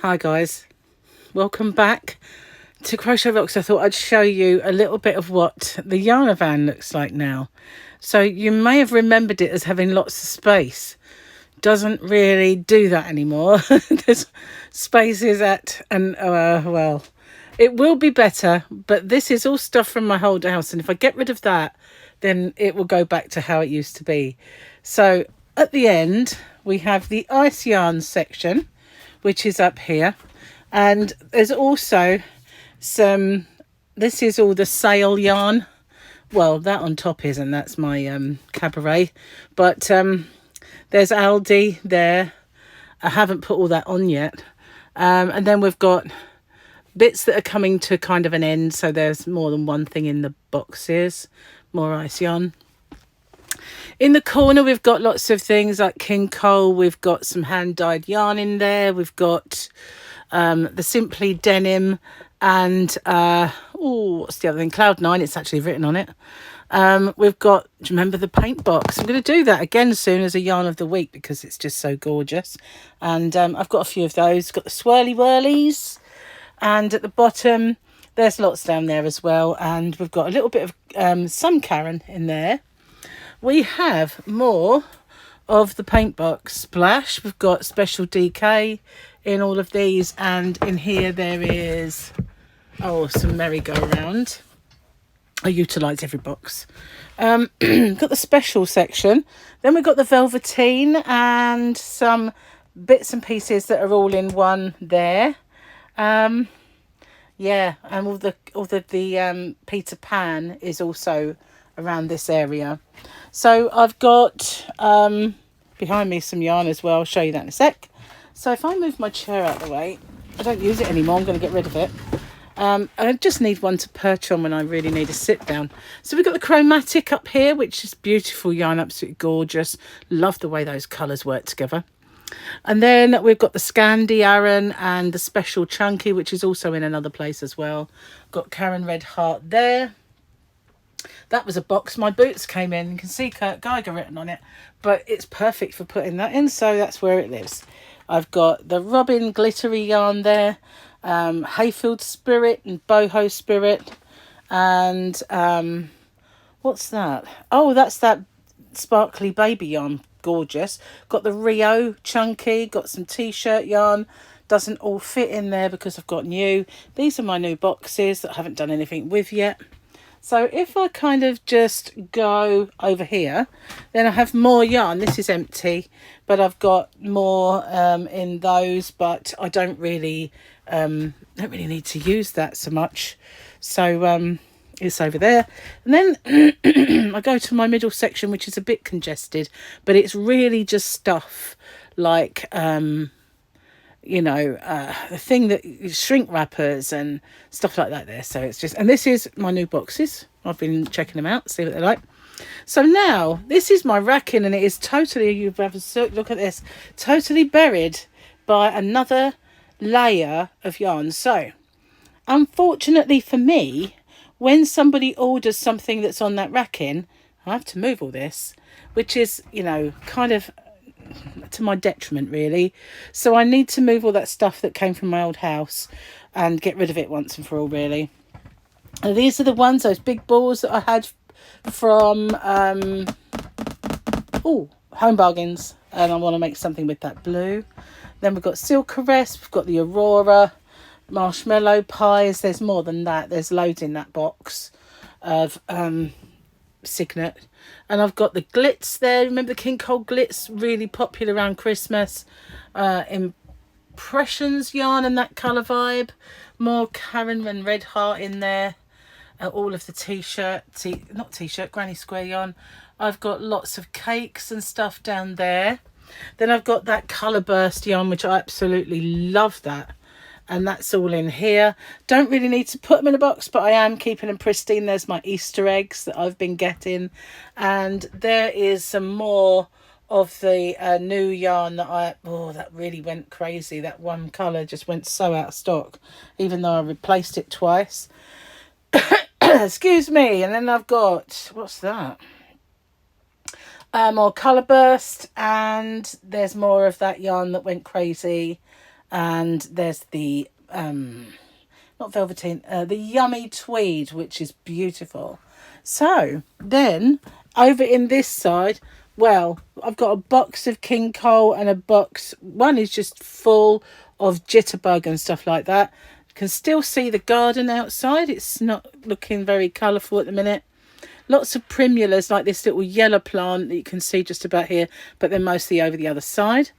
Hi guys, welcome back to Crochet Rocks. I thought I'd show you a little bit of what the Yarnavan looks like now. So you may have remembered it as having lots of space. Doesn't really do that anymore. There's spaces well, it will be better, but this is all stuff from my old house, and if I get rid of that, then it will go back to how it used to be. So at the end we have the ice yarn section, which is up here, and there's also some, this is all the sail yarn. Well, that on top isn't, that's my cabaret, but there's Aldi there. I haven't put all that on yet. And then we've got bits that are coming to kind of an end, so there's more than one thing in the boxes. More ice yarn. In the corner we've got lots of things like King Cole. We've got some hand dyed yarn in there. We've got the Simply Denim, and what's the other thing? Cloud9, it's actually written on it. We've got, do you remember the paint box? I'm going to do that again soon as a yarn of the week because it's just so gorgeous. And I've got a few of those. Got the swirly whirlies, and at the bottom there's lots down there as well. And we've got a little bit of some Karen in there. We have more of the paint box splash. We've got special DK in all of these, and in here there is some merry-go-round. I utilise every box. Got the special section. Then we've got the velveteen and some bits and pieces that are all in one there. Yeah, and all the Peter Pan is also around this area. So I've got behind me some yarn as well. I'll show you that in a sec. So if I move my chair out of the way, I don't use it anymore, I'm going to get rid of it. I just need one to perch on when I really need a sit down. So we've got the chromatic up here, which is beautiful yarn, absolutely gorgeous. Love the way those colours work together. And then we've got the Scandi Aran and the special chunky, which is also in another place as well. Got Karen Red Heart there. That was a box my boots came in. You can see Kurt Geiger written on it, but it's perfect for putting that in, so that's where it lives. I've got the Robin glittery yarn there, Hayfield Spirit and Boho Spirit, and what's that? Oh, that's that sparkly baby yarn, gorgeous. Got the Rio chunky, got some t-shirt yarn. Doesn't all fit in there because I've got new. These are my new boxes that I haven't done anything with yet. So if I kind of just go over here, then I have more yarn. This is empty, but I've got more in those, but I don't really need to use that so much. So it's over there. And then I go to my middle section, which is a bit congested, but it's really just stuff like the thing that shrink wrappers and stuff like that there. So it's just, and this is my new boxes. I've been checking them out, see what they're like. So now this is my racking, and it is totally, you have a look at this, totally buried by another layer of yarn. So unfortunately for me, when somebody orders something that's on that racking, I have to move all this, which is, kind of to my detriment really. So I need to move all that stuff that came from my old house and get rid of it once and for all, really. And these are the ones, those big balls that I had from Home Bargains, and I want to make something with that blue. Then we've got Silk Caress, we've got the Aurora, Marshmallow Pies. There's more than that, there's loads in that box of Signet. And I've got the glitz there. Remember the King Cole glitz, really popular around Christmas. Impressions yarn and that colour vibe. More Karen and Red Heart in there. All of the Granny Square yarn. I've got lots of cakes and stuff down there. Then I've got that colour burst yarn, which I absolutely love that. And that's all in here. Don't really need to put them in a box, but I am keeping them pristine. There's my Easter eggs that I've been getting. And there is some more of the new yarn that that really went crazy. That one colour just went so out of stock, even though I replaced it twice. Excuse me. And then I've got, what's that? More colour burst, and there's more of that yarn that went crazy. And there's the not velveteen, the yummy tweed, which is beautiful. So then over in this side, well, I've got a box of King Cole and a box. One is just full of jitterbug and stuff like that. You can still see the garden outside. It's not looking very colourful at the minute. Lots of primulas, like this little yellow plant that you can see just about here, but they're mostly over the other side.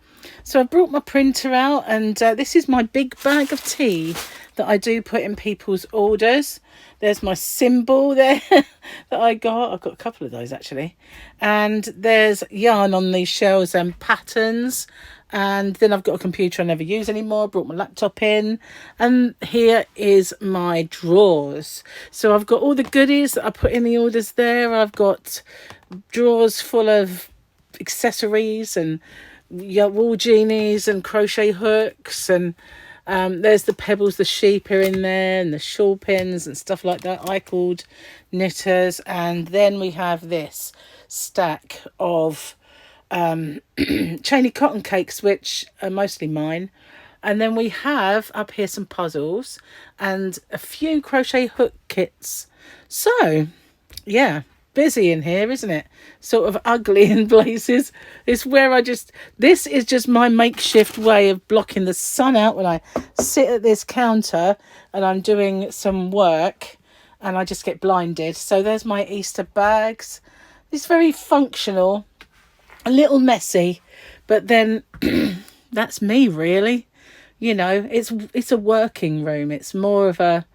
So I brought my printer out, and this is my big bag of tea that I do put in people's orders. There's my symbol there that I got. I've got a couple of those actually. And there's yarn on these shells and patterns. And then I've got a computer I never use anymore. Brought my laptop in. And here is my drawers. So I've got all the goodies that I put in the orders there. I've got drawers full of accessories and wool genies and crochet hooks, and there's the pebbles, the sheep are in there, and the shawl pins and stuff like that. I called knitters. And then we have this stack of chainy cotton cakes, which are mostly mine. And then we have up here some puzzles and a few crochet hook kits. So yeah, busy in here, isn't it? Sort of ugly in places. It's where this is just my makeshift way of blocking the sun out when I sit at this counter and I'm doing some work and I just get blinded. So there's my Easter bags. It's very functional, a little messy, but then that's me really. You know, it's a working room. It's more of a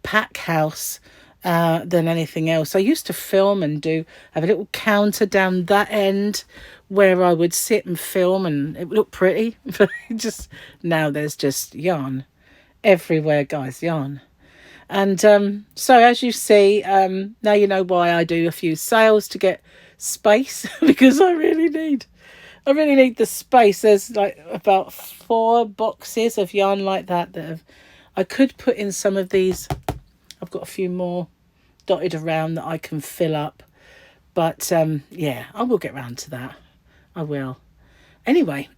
pack house than anything else. I used to film and have a little counter down that end where I would sit and film, and it would look pretty. But just now there's just yarn everywhere, guys, yarn. And so as you see, now you know why I do a few sales to get space, because I really need the space. There's like about 4 boxes of yarn like that I could put in some of these. I've got a few more dotted around that I can fill up. But yeah, I will get round to that. I will. Anyway,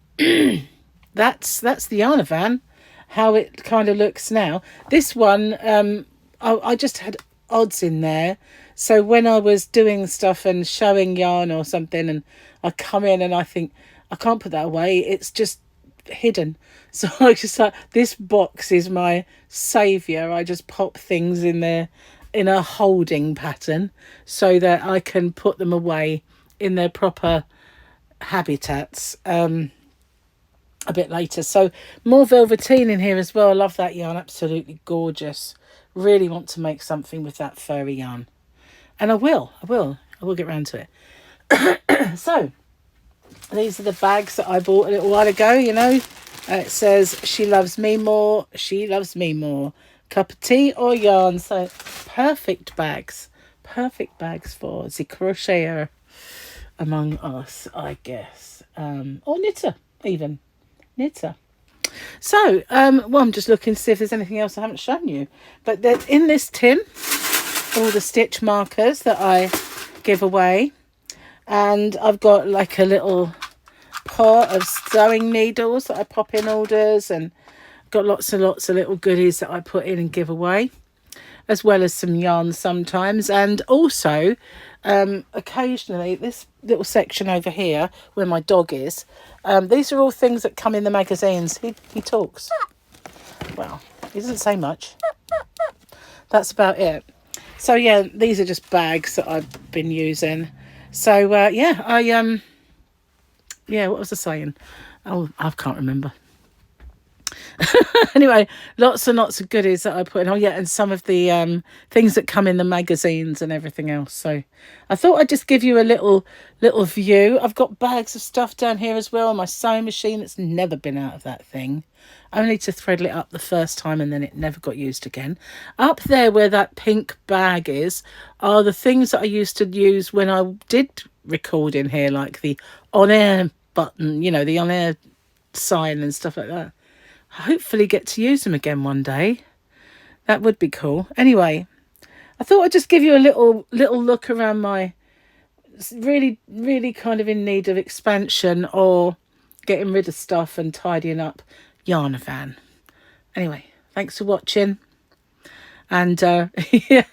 that's the Yarnavan, how it kind of looks now. This one, I just had odds in there. So when I was doing stuff and showing yarn or something, and I come in and I think, I can't put that away, it's just hidden. So I just like, this box is my saviour. I just pop things in there in a holding pattern so that I can put them away in their proper habitats a bit later. So more velveteen in here as well. I love that yarn, absolutely gorgeous. Really want to make something with that furry yarn, and I will get round to it. So these are the bags that I bought a little while ago. You know, it says she loves me more, cup of tea or yarn. So perfect bags for the crocheter among us, I guess, or knitter, even knitter. So well, I'm just looking to see if there's anything else I haven't shown you, but there's in this tin all the stitch markers that I give away, and I've got like a little pot of sewing needles that I pop in orders, and got lots and lots of little goodies that I put in and give away, as well as some yarn sometimes. And also occasionally this little section over here where my dog is, these are all things that come in the magazines. He talks. Well, he doesn't say much. That's about it. So yeah, these are just bags that I've been using. So yeah, what was I saying? Oh, I can't remember. Anyway, lots and lots of goodies that I put in. Oh yeah, and some of the things that come in the magazines and everything else. So I thought I'd just give you a little view. I've got bags of stuff down here as well. My sewing machine that's never been out of that thing. Only to thread it up the first time and then it never got used again. Up there where that pink bag is are the things that I used to use when I did record in here, like the on-air button, you know, the on-air sign and stuff like that. Hopefully get to use them again one day. That would be cool. Anyway, I thought I'd just give you a little look around my really kind of in need of expansion or getting rid of stuff and tidying up Yarnavan. Anyway, thanks for watching. And yeah,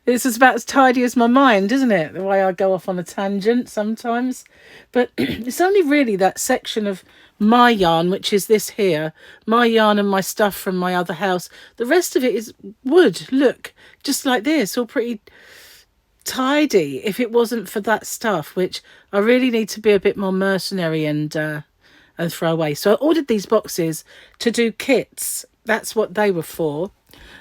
this is about as tidy as my mind, isn't it? The way I go off on a tangent sometimes. But it's only really that section of my yarn, which is this here, my yarn and my stuff from my other house. The rest of it is wood. Look, just like this, all pretty tidy. If it wasn't for that stuff, which I really need to be a bit more mercenary and throw away. So I ordered these boxes to do kits. That's what they were for.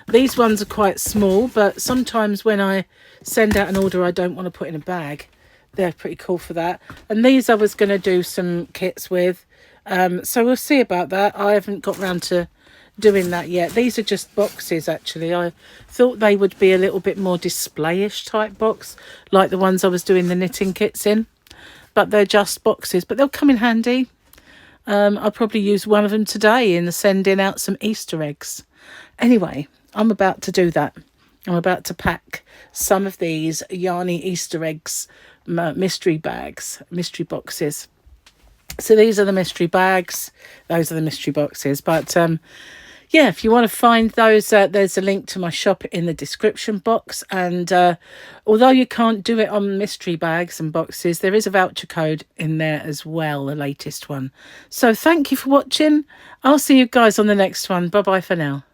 These ones are quite small, but sometimes when I send out an order I don't want to put in a bag, they're pretty cool for that. And these I was going to do some kits with, so we'll see about that. I haven't got round to doing that yet. These are just boxes, actually. I thought they would be a little bit more display-ish type box, like the ones I was doing the knitting kits in, but they're just boxes, but they'll come in handy. I'll probably use one of them today in sending out some Easter eggs. Anyway, I'm about to do that. I'm about to pack some of these yarny Easter eggs, mystery bags, mystery boxes. So these are the mystery bags. Those are the mystery boxes. But yeah, if you want to find those, there's a link to my shop in the description box. And although you can't do it on mystery bags and boxes, there is a voucher code in there as well, the latest one. So thank you for watching. I'll see you guys on the next one. Bye-bye for now.